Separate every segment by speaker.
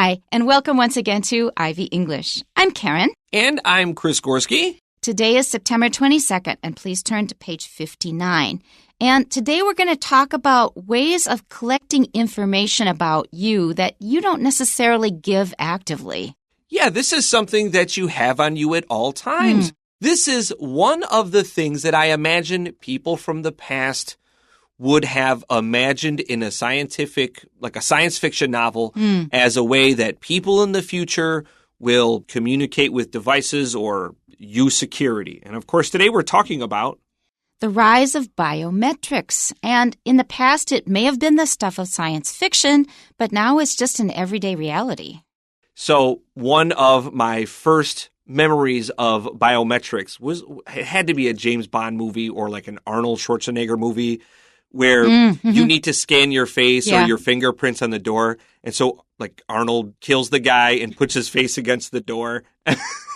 Speaker 1: Hi, and welcome once again to Ivy English. I'm Karen.
Speaker 2: And I'm Chris Gorski.
Speaker 1: Today is September 22nd, and please turn to page 59. And today we're going to talk about ways of collecting information about you that you don't necessarily give actively.
Speaker 2: Yeah, this is something that you have on you at all times. This is one of the things that I imagine people from the past would have imagined in a science fiction novel as a way that people in the future will communicate with devices or use security. And of course, today we're talking about
Speaker 1: the rise of biometrics. And in the past, it may have been the stuff of science fiction, but now it's just an everyday reality.
Speaker 2: So one of my first memories of biometrics it had to be a James Bond movie or like an Arnold Schwarzenegger movie where you need to scan your face or your fingerprints on the door. And so like Arnold kills the guy and puts his face against the door.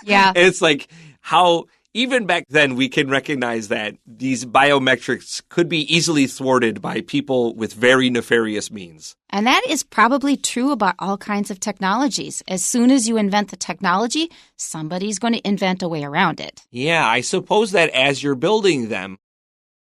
Speaker 1: Yeah.
Speaker 2: And it's like how even back then we can recognize that these biometrics could be easily thwarted by people with very nefarious means.
Speaker 1: And that is probably true about all kinds of technologies. As soon as you invent the technology, somebody's going to invent a way around it.
Speaker 2: Yeah, I suppose that as you're building them,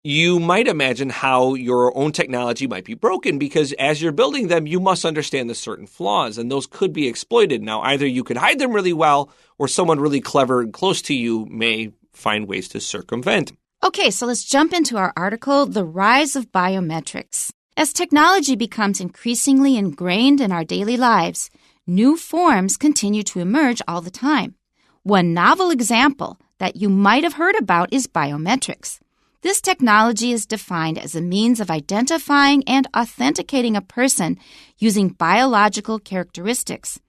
Speaker 2: you might imagine how your own technology might be broken because as you're building them, you must understand the certain flaws, and those could be exploited. Now, either you could hide them really well, or someone really clever and close to you may find ways to circumvent.
Speaker 1: Okay, so let's jump into our article, The Rise of Biometrics. As technology becomes increasingly ingrained in our daily lives, new forms continue to emerge all the time. One novel example that you might have heard about is biometrics. This technology is defined as a means of identifying and authenticating a person using biological characteristics.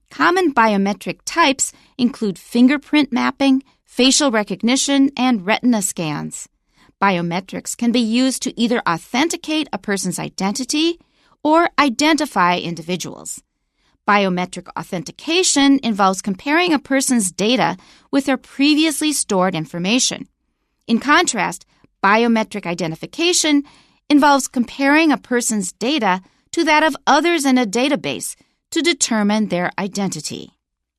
Speaker 1: Common biometric types include fingerprint mapping, facial recognition, and retina scans. Biometrics can be used to either authenticate a person's identity or identify individuals. Biometric authentication involves comparing a person's data with their previously stored information. In contrast, biometric identification involves comparing a person's data to that of others in a database to determine their identity.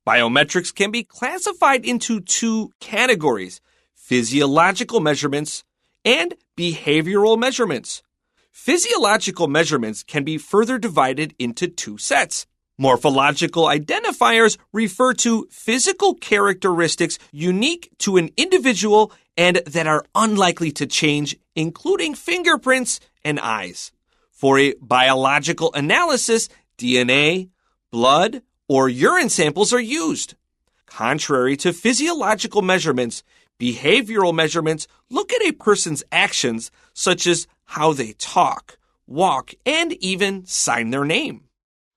Speaker 2: Biometrics can be classified into two categories: physiological measurements and behavioral measurements. Physiological measurements can be further divided into two sets. Morphological identifiers refer to physical characteristics unique to an individual and that are unlikely to change, including fingerprints and eyes. For a biological analysis, DNA, blood, or urine samples are used. Contrary to physiological measurements, behavioral measurements look at a person's actions, such as how they talk, walk, and even sign their name.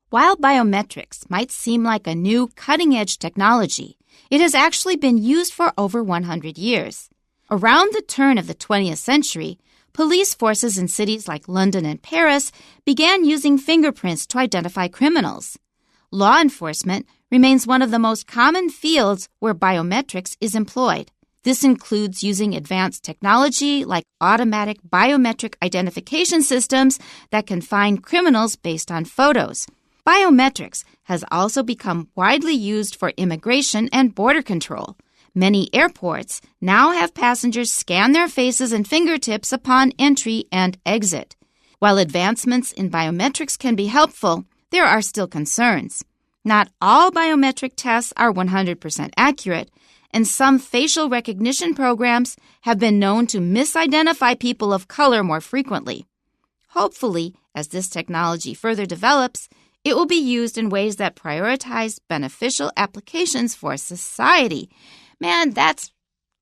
Speaker 1: While biometrics might seem like a new cutting-edge technology, it has actually been used for over 100 years. Around the turn of the 20th century, police forces in cities like London and Paris began using fingerprints to identify criminals. Law enforcement remains one of the most common fields where biometrics is employed. This includes using advanced technology like automatic biometric identification systems that can find criminals based on photos. Biometrics has also become widely used for immigration and border control. Many airports now have passengers scan their faces and fingertips upon entry and exit. While advancements in biometrics can be helpful, there are still concerns. Not all biometric tests are 100% accurate, and some facial recognition programs have been known to misidentify people of color more frequently. Hopefully, as this technology further develops, it will be used in ways that prioritize beneficial applications for society. Man, that's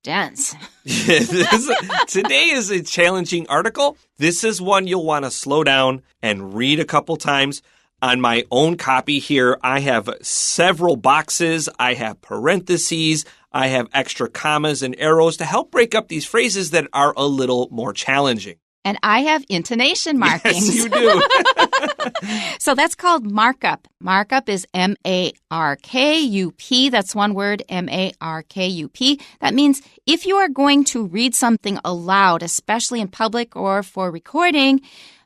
Speaker 1: dense.
Speaker 2: Today is a challenging article. This is one you'll want to slow down and read a couple times. On my own copy here, I have several boxes. I have parentheses. I have extra commas and arrows to help break up these phrases that are a little more challenging.
Speaker 1: And I have intonation markings.
Speaker 2: Yes, you do.
Speaker 1: So that's called markup. Markup is M-A-R-K-U-P. That's one word, M-A-R-K-U-P. That means if you are going to read something aloud, especially in public or for recording,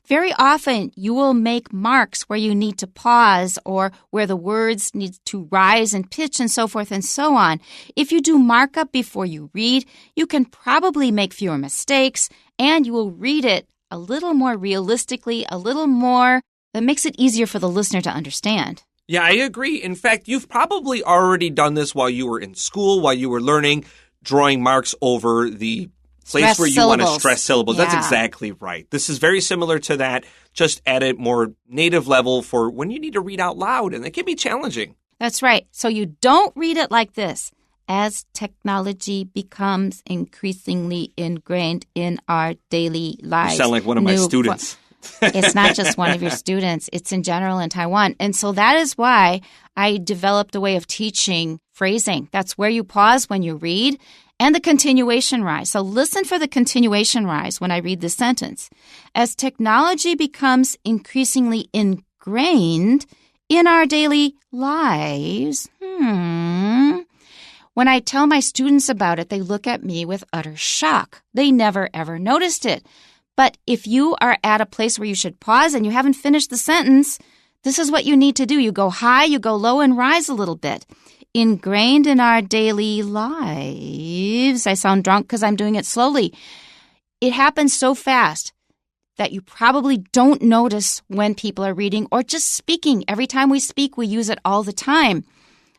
Speaker 1: very often you will make marks where you need to pause or where the words need to rise in pitch and so forth and so on. If you do markup before you read, you can probably make fewer mistakes and you will read it a little more realistically, a little more that makes it easier for the listener to understand.
Speaker 2: Yeah, I agree. In fact, you've probably already done this while you were in school, while you were learning, drawing marks over the place
Speaker 1: stress
Speaker 2: where you
Speaker 1: syllables.
Speaker 2: want to stress syllables.
Speaker 1: Yeah.
Speaker 2: That's exactly right. This is very similar to that, just at a more native level for when you need to read out loud, and it can be challenging.
Speaker 1: That's right. So you don't read it like this. As technology becomes increasingly ingrained in our daily lives.
Speaker 2: You sound like one of my students.
Speaker 1: It's not just one of your students. It's in general in Taiwan. And so that is why I developed a way of teaching phrasing. That's where you pause when you read and the continuation rise. So listen for the continuation rise when I read this sentence. As technology becomes increasingly ingrained in our daily lives, when I tell my students about it, they look at me with utter shock. They never, ever noticed it. But if you are at a place where you should pause and you haven't finished the sentence, this is what you need to do. You go high, you go low, and rise a little bit. Ingrained in our daily lives. I sound drunk because I'm doing it slowly. It happens so fast that you probably don't notice when people are reading or just speaking. Every time we speak, we use it all the time.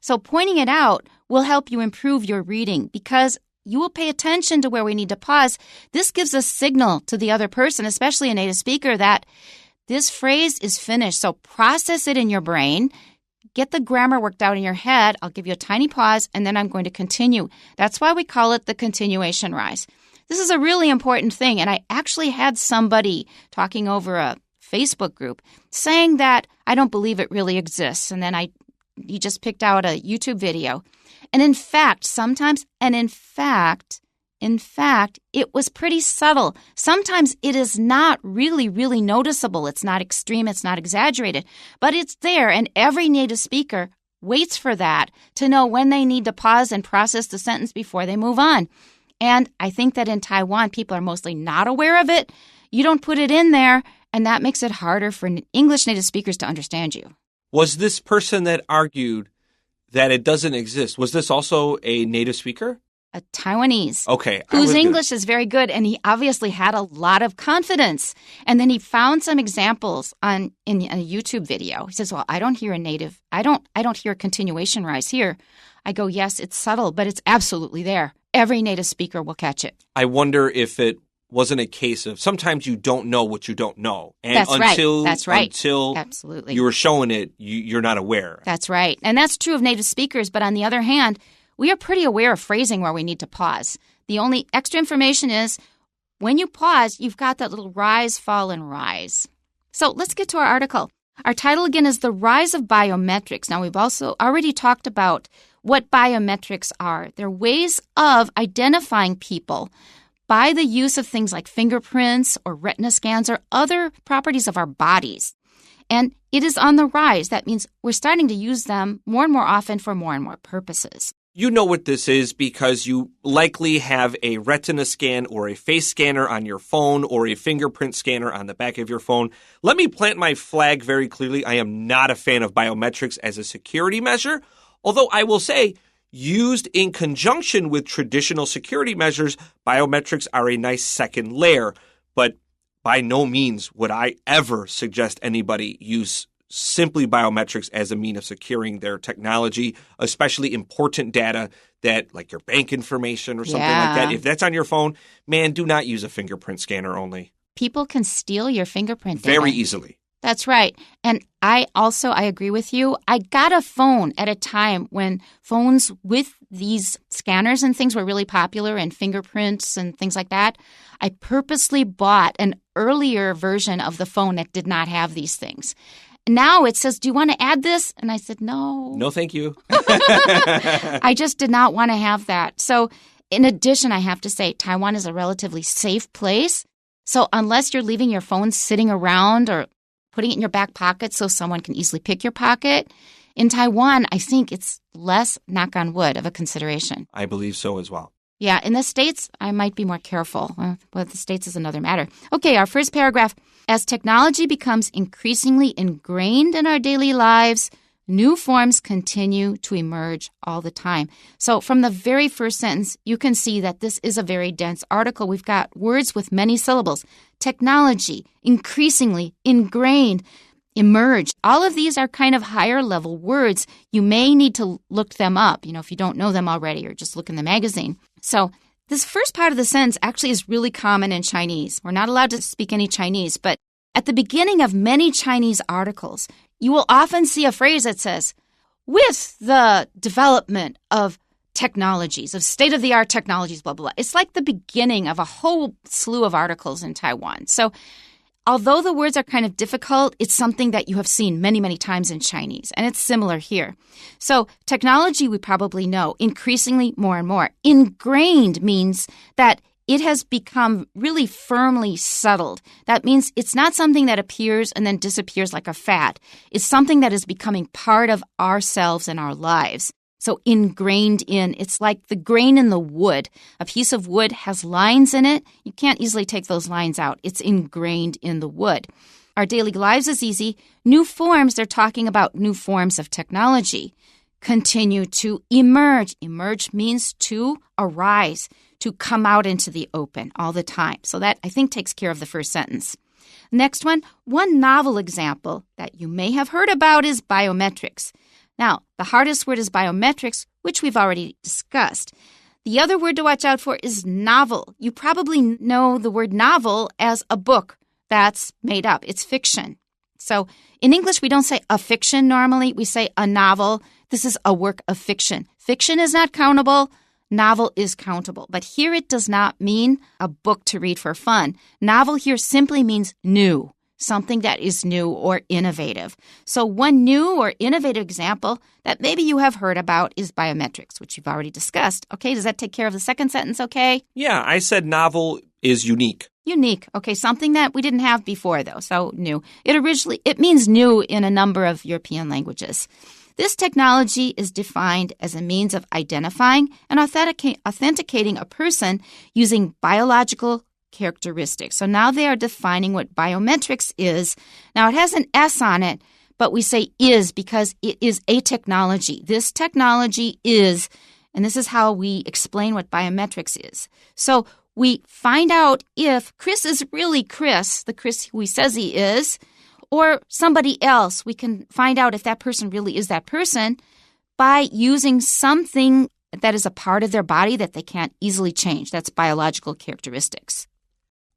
Speaker 1: So pointing it out will help you improve your reading because you will pay attention to where we need to pause. This gives a signal to the other person, especially a native speaker, that this phrase is finished. So process it in your brain. Get the grammar worked out in your head. I'll give you a tiny pause, and then I'm going to continue. That's why we call it the continuation rise. This is a really important thing, and I actually had somebody talking over a Facebook group saying that I don't believe it really exists, and then he just picked out a YouTube video. And in fact, it was pretty subtle. Sometimes it is not really, really noticeable. It's not extreme. It's not exaggerated. But it's there, and every native speaker waits for that to know when they need to pause and process the sentence before they move on. And I think that in Taiwan, people are mostly not aware of it. You don't put it in there, and that makes it harder for English native speakers to understand you.
Speaker 2: Was this person that argued that it doesn't exist, was this also a native speaker?
Speaker 1: A Taiwanese.
Speaker 2: Okay.
Speaker 1: Whose English is very good, and he obviously had a lot of confidence. And then he found some examples in a YouTube video. He says, well, I don't hear a continuation rise here. I go, yes, it's subtle, but it's absolutely there. Every native speaker will catch it. I
Speaker 2: wonder if it wasn't a case of sometimes you don't know what you don't know. And
Speaker 1: That's right.
Speaker 2: Until
Speaker 1: absolutely.
Speaker 2: You were showing it, you're not aware.
Speaker 1: That's right. And that's true of native speakers. But on the other hand, we are pretty aware of phrasing where we need to pause. The only extra information is when you pause, you've got that little rise, fall, and rise. So let's get to our article. Our title again is The Rise of Biometrics. Now, we've also already talked about what biometrics are. They're ways of identifying people by the use of things like fingerprints or retina scans or other properties of our bodies. And it is on the rise. That means we're starting to use them more and more often for more and more purposes.
Speaker 2: You know what this is because you likely have a retina scan or a face scanner on your phone or a fingerprint scanner on the back of your phone. Let me plant my flag very clearly. I am not a fan of biometrics as a security measure, although I will say, used in conjunction with traditional security measures, biometrics are a nice second layer. But by no means would I ever suggest anybody use simply biometrics as a means of securing their technology, especially important data that like your bank information or something like that. If that's on your phone, man, do not use a fingerprint scanner only.
Speaker 1: People can steal your fingerprint data.
Speaker 2: Very easily.
Speaker 1: That's right. And I agree with you. I got a phone at a time when phones with these scanners and things were really popular and fingerprints and things like that. I purposely bought an earlier version of the phone that did not have these things. Now it says, do you want to add this? And I said, no.
Speaker 2: No, thank you.
Speaker 1: I just did not want to have that. So in addition, I have to say, Taiwan is a relatively safe place. So unless you're leaving your phone sitting around or putting it in your back pocket so someone can easily pick your pocket, in Taiwan, I think it's less, knock on wood, of a consideration.
Speaker 2: I believe so as well.
Speaker 1: Yeah, in the States, I might be more careful. Well, the States is another matter. Okay, our first paragraph. As technology becomes increasingly ingrained in our daily lives, new forms continue to emerge all the time. So from the very first sentence, you can see that this is a very dense article. We've got words with many syllables. Technology, increasingly, ingrained, emerge. All of these are kind of higher level words. You may need to look them up, if you don't know them already, or just look in the magazine. So this first part of the sentence actually is really common in Chinese. We're not allowed to speak any Chinese, but at the beginning of many Chinese articles, you will often see a phrase that says, with the development of technologies, of state-of-the-art technologies, blah, blah, blah. It's like the beginning of a whole slew of articles in Taiwan. So although the words are kind of difficult, it's something that you have seen many, many times in Chinese, and it's similar here. So technology, we probably know, increasingly more and more. Ingrained means that it has become really firmly settled. That means it's not something that appears and then disappears like a fad. It's something that is becoming part of ourselves and our lives. So ingrained in, it's like the grain in the wood. A piece of wood has lines in it. You can't easily take those lines out. It's ingrained in the wood. Our daily lives is easy. New forms, they're talking about new forms of technology. Continue to emerge. Emerge means to arise, to come out into the open all the time. So that, I think, takes care of the first sentence. Next one novel example that you may have heard about is biometrics. Now, the hardest word is biometrics, which we've already discussed. The other word to watch out for is novel. You probably know the word novel as a book that's made up. It's fiction. So in English, we don't say a fiction normally. We say a novel. This is a work of fiction. Fiction is not countable. Novel is countable. But here it does not mean a book to read for fun. Novel here simply means new, something that is new or innovative. So one new or innovative example that maybe you have heard about is biometrics, which you've already discussed. Okay, does that take care of the second sentence okay?
Speaker 2: Yeah, I said novel is unique.
Speaker 1: Unique. Okay, something that we didn't have before, though, so new. It means new in a number of European languages. This technology is defined as a means of identifying and authenticating a person using biological characteristics. So now they are defining what biometrics is. Now it has an S on it, but we say is because it is a technology. This technology is, and this is how we explain what biometrics is. So we find out if Chris is really Chris, the Chris who he says he is, or somebody else. We can find out if that person really is that person by using something that is a part of their body that they can't easily change. That's biological characteristics.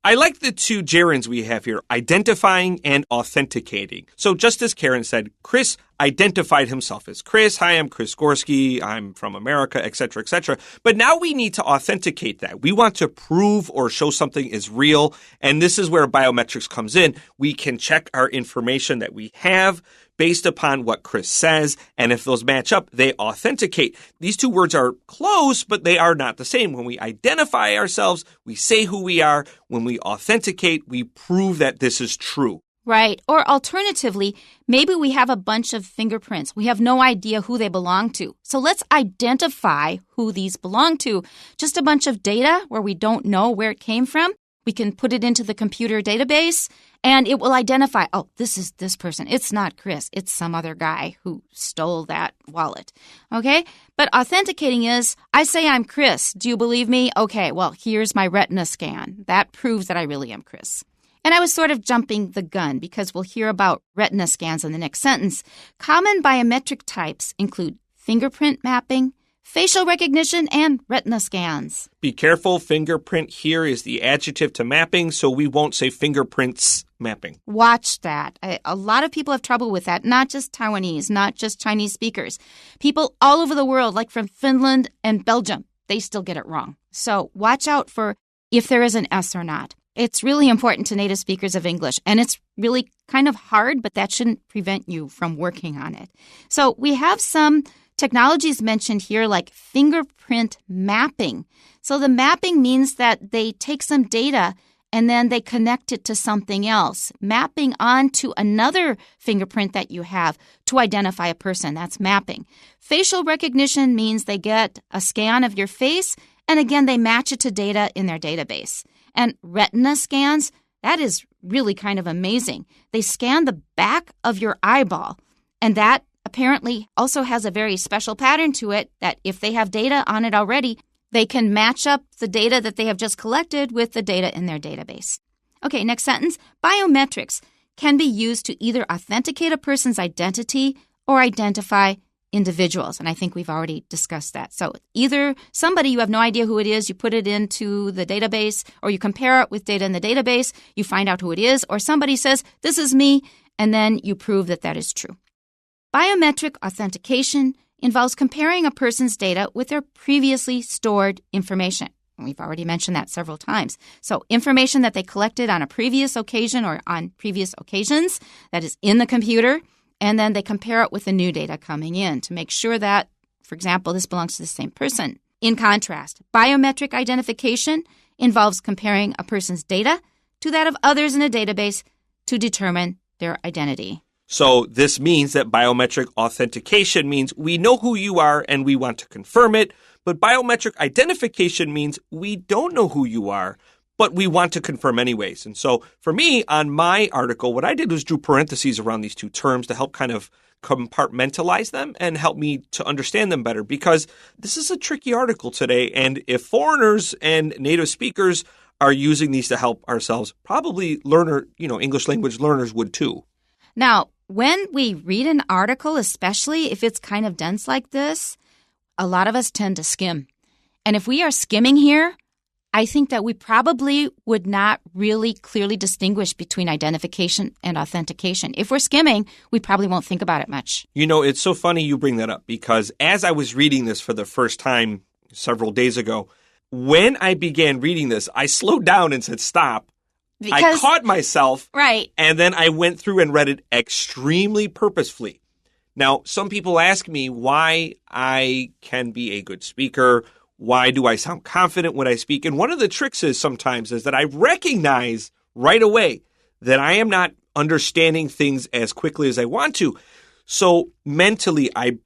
Speaker 2: I like the two gerunds we have here, identifying and authenticating. So just as Karen said, Chris identified himself as Chris. Hi, I'm Chris Gorski. I'm from America, etc., etc. But now we need to authenticate that. We want to prove or show something is real. And this is where biometrics comes in. We can check our information that we have based upon what Chris says, and if those match up, they authenticate. These two words are close, but they are not the same. When we identify ourselves, we say who we are. When we authenticate, we prove that this is true.
Speaker 1: Right. Or alternatively, maybe we have a bunch of fingerprints. We have no idea who they belong to. So let's identify who these belong to. Just a bunch of data where we don't know where it came from. We can put it into the computer database, and it will identify, oh, this is this person. It's not Chris. It's some other guy who stole that wallet. Okay? But authenticating is, I say I'm Chris. Do you believe me? Okay, well, here's my retina scan. That proves that I really am Chris. And I was sort of jumping the gun because we'll hear about retina scans in the next sentence. Common biometric types include fingerprint mapping, facial recognition, and retina scans.
Speaker 2: Be careful. Fingerprint here is the adjective to mapping, so we won't say fingerprints mapping.
Speaker 1: Watch that. A lot of people have trouble with that, not just Taiwanese, not just Chinese speakers. People all over the world, like from Finland and Belgium, they still get it wrong. So watch out for if there is an S or not. It's really important to native speakers of English, and it's really kind of hard, but that shouldn't prevent you from working on it. So we have some technologies mentioned here like fingerprint mapping. So the mapping means that they take some data and then they connect it to something else, mapping onto another fingerprint that you have to identify a person. That's mapping. Facial recognition means they get a scan of your face, and again, they match it to data in their database. And retina scans, That is really kind of amazing. They scan the back of your eyeball, and that apparently also has a very special pattern to it that if they have data on it already, they can match up the data that they have just collected with the data in their database. Okay, next sentence. Biometrics can be used to either authenticate a person's identity or identify individuals. And I think we've already discussed that. So either somebody, you have no idea who it is, you put it into the database, or you compare it with data in the database, you find out who it is, or somebody says, this is me, and then you prove that that is true. Biometric authentication involves comparing a person's data with their previously stored information. And we've already mentioned that several times. So information that they collected on a previous occasion or on previous occasions that is in the computer, and then they compare it with the new data coming in to make sure that, for example, this belongs to the same person. In contrast, biometric identification involves comparing a person's data to that of others in a database to determine their identity.
Speaker 2: So this means that biometric authentication means we know who you are and we want to confirm it, but biometric identification means we don't know who you are, but we want to confirm anyways. And so for me, on my article, what I did was drew parentheses around these two terms to help kind of compartmentalize them and help me to understand them better, because this is a tricky article today. And if foreigners and native speakers are using these to help ourselves, probably English language learners would too.
Speaker 1: Now, when we read an article, especially if it's kind of dense like this, a lot of us tend to skim. And if we are skimming here, I think that we probably would not really clearly distinguish between identification and authentication. If we're skimming, we probably won't think about it much.
Speaker 2: It's so funny you bring that up, because as I was reading this for the first time several days ago, when I began reading this, I slowed down and said, stop. I caught myself.
Speaker 1: Right.
Speaker 2: And then I went through and read it extremely purposefully. Now, some people ask me why I can be a good speaker. Why do I sound confident when I speak? And one of the tricks is that I recognize right away that I am not understanding things as quickly as I want to. So mentally, I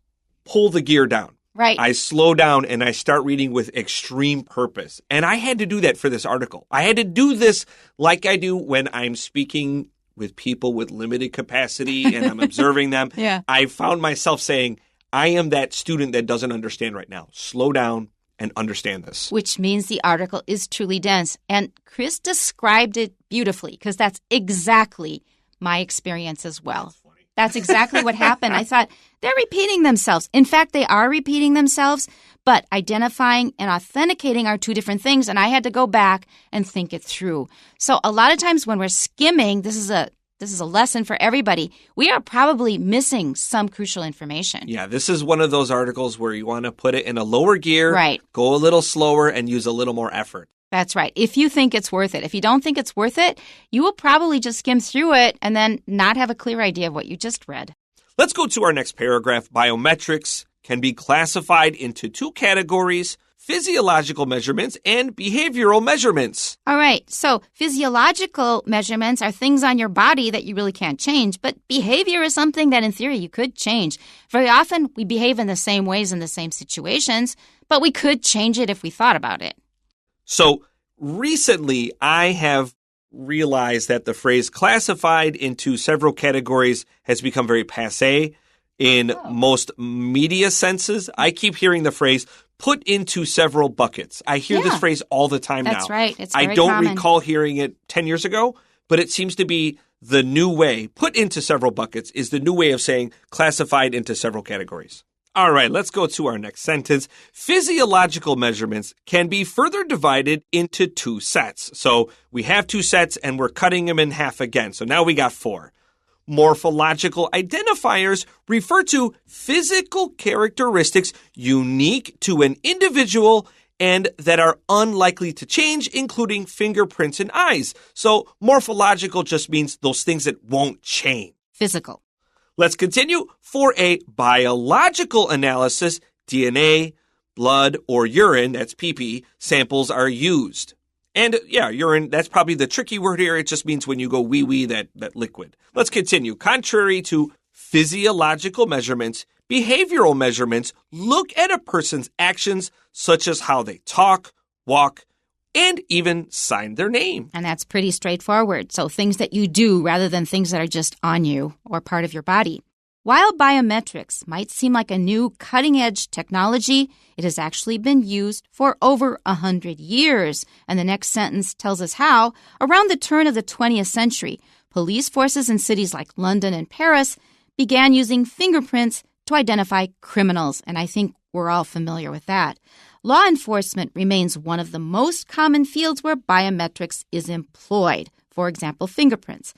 Speaker 2: pull the gear down.
Speaker 1: Right.
Speaker 2: I slow down and I start reading with extreme purpose. And I had to do that for this article. I had to do this like I do when I'm speaking with people with limited capacity and I'm observing them.
Speaker 1: Yeah.
Speaker 2: I found myself saying, I am that student that doesn't understand right now. Slow down and understand this.
Speaker 1: Which means the article is truly dense. And Chris described it beautifully, because that's exactly my experience as well. That's exactly what happened. I thought, they're repeating themselves. In fact, they are repeating themselves, but identifying and authenticating are two different things, and I had to go back and think it through. So a lot of times when we're skimming, this is a lesson for everybody. We are probably missing some crucial information.
Speaker 2: Yeah, this is one of those articles where you want to put it in a lower gear,
Speaker 1: right,
Speaker 2: go a little slower, and use a little more effort.
Speaker 1: That's right. If you think it's worth it. If you don't think it's worth it, you will probably just skim through it and then not have a clear idea of what you just read.
Speaker 2: Let's go to our next paragraph. Biometrics can be classified into two categories: physiological measurements and behavioral measurements.
Speaker 1: All right. So physiological measurements are things on your body that you really can't change, but behavior is something that in theory you could change. Very often we behave in the same ways in the same situations, but we could change it if we thought about it.
Speaker 2: So recently, I have realized that the phrase classified into several categories has become very passé in most media senses. I keep hearing the phrase put into several buckets. I hear this phrase all the time now.
Speaker 1: That's right. It's very
Speaker 2: I don't
Speaker 1: common.
Speaker 2: recall hearing it 10 years ago, but it seems to be the new way. Put into several buckets is the new way of saying classified into several categories. All right, let's go to our next sentence. Physiological measurements can be further divided into two sets. So we have two sets and we're cutting them in half again. So now we got four. Morphological identifiers refer to physical characteristics unique to an individual and that are unlikely to change, including fingerprints and eyes. So morphological just means those things that won't change.
Speaker 1: Physical.
Speaker 2: Let's continue. For a biological analysis, DNA, blood, or urine, that's pee-pee, samples are used. And yeah, urine, that's probably the tricky word here. It just means when you go wee-wee, that liquid. Let's continue. Contrary to physiological measurements, behavioral measurements look at a person's actions, such as how they talk, walk, and even sign their name.
Speaker 1: And that's pretty straightforward. So things that you do rather than things that are just on you or part of your body. While biometrics might seem like a new cutting-edge technology, it has actually been used for over 100 years. And the next sentence tells us how, around the turn of the 20th century, police forces in cities like London and Paris began using fingerprints to identify criminals. And I think we're all familiar with that. Law enforcement remains one of the most common fields where biometrics is employed. For example, fingerprints.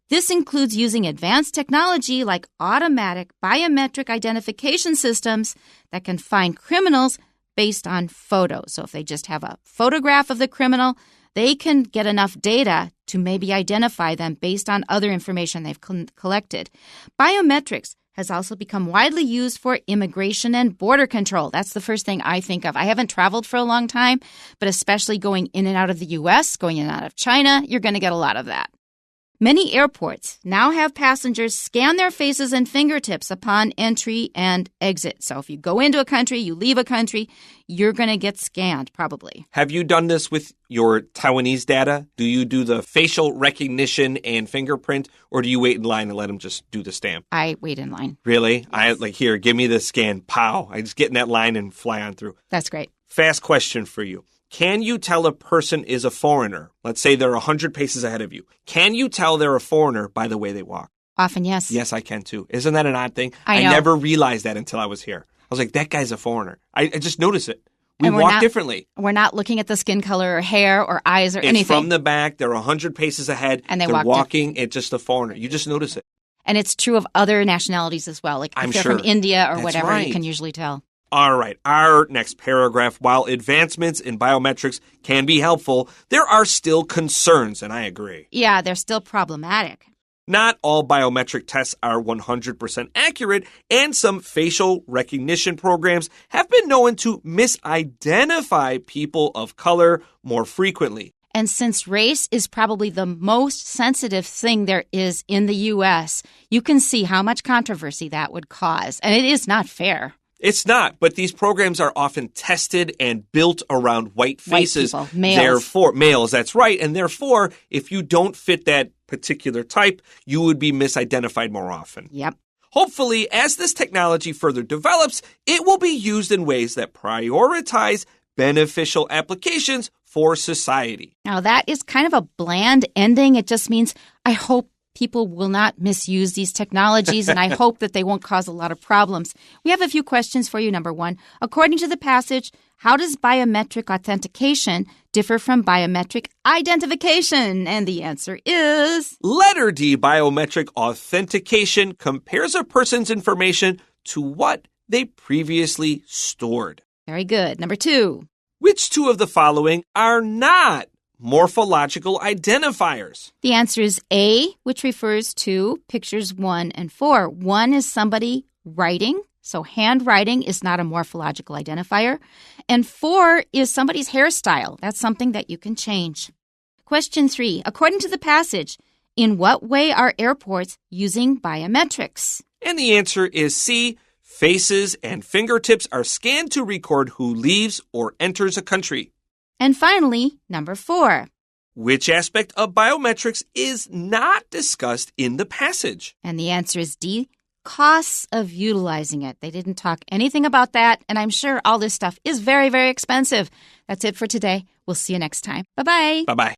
Speaker 1: This includes using advanced technology like automatic biometric identification systems that can find criminals based on photos. So if they just have a photograph of the criminal, they can get enough data to maybe identify them based on other information they've collected. Biometrics has also become widely used for immigration and border control. That's the first thing I think of. I haven't traveled for a long time, but especially going in and out of the U.S., going in and out of China, you're going to get a lot of that. Many airports now have passengers scan their faces and fingertips upon entry and exit. So if you go into a country, you leave a country, you're going to get scanned probably.
Speaker 2: Have you done this with your Taiwanese data? Do you do the facial recognition and fingerprint, or do you wait in line and let them just do the stamp?
Speaker 1: I wait in line.
Speaker 2: Really? Yes. Here, give me the scan. Pow. I just get in that line and fly on through.
Speaker 1: That's great.
Speaker 2: Fast question for you. Can you tell a person is a foreigner? Let's say they're 100 paces ahead of you. Can you tell they're a foreigner by the way they walk?
Speaker 1: Often, yes.
Speaker 2: Yes, I can too. Isn't that an odd thing?
Speaker 1: I know.
Speaker 2: I never realized that until I was here. I was like, that guy's a foreigner. I just noticed it. We walk differently.
Speaker 1: We're not looking at the skin color or hair or eyes or anything.
Speaker 2: It's from the back. They're 100 paces ahead.
Speaker 1: And they're
Speaker 2: walking. It's just a foreigner. You just notice it.
Speaker 1: And it's true of other nationalities as well. Like if they're from India or whatever, right. You can usually tell.
Speaker 2: All right, our next paragraph. While advancements in biometrics can be helpful, there are still concerns, and I agree.
Speaker 1: Yeah, they're still problematic.
Speaker 2: Not all biometric tests are 100% accurate, and some facial recognition programs have been known to misidentify people of color more frequently.
Speaker 1: And since race is probably the most sensitive thing there is in the U.S., you can see how much controversy that would cause, and it is not fair.
Speaker 2: It's not, but these programs are often tested and built around white faces.
Speaker 1: White people, males.
Speaker 2: Therefore, males, that's right. And therefore, if you don't fit that particular type, you would be misidentified more often.
Speaker 1: Yep.
Speaker 2: Hopefully, as this technology further develops, it will be used in ways that prioritize beneficial applications for society.
Speaker 1: Now, that is kind of a bland ending. It just means I hope people will not misuse these technologies, and I hope that they won't cause a lot of problems. We have a few questions for you. Number one, according to the passage, how does biometric authentication differ from biometric identification? And the answer is...
Speaker 2: Letter D, biometric authentication compares a person's information to what they previously stored.
Speaker 1: Very good. Number two.
Speaker 2: Which two of the following are not morphological identifiers?
Speaker 1: The answer is A, which refers to pictures 1 and 4. 1 is somebody writing, so handwriting is not a morphological identifier. And 4 is somebody's hairstyle. That's something that you can change. Question 3. According to the passage, in what way are airports using biometrics?
Speaker 2: And the answer is C. Faces and fingertips are scanned to record who leaves or enters a country.
Speaker 1: And finally, number 4.
Speaker 2: Which aspect of biometrics is not discussed in the passage?
Speaker 1: And the answer is D, costs of utilizing it. They didn't talk anything about that, and I'm sure all this stuff is very, very expensive. That's it for today. We'll see you next time. Bye-bye.
Speaker 2: Bye-bye.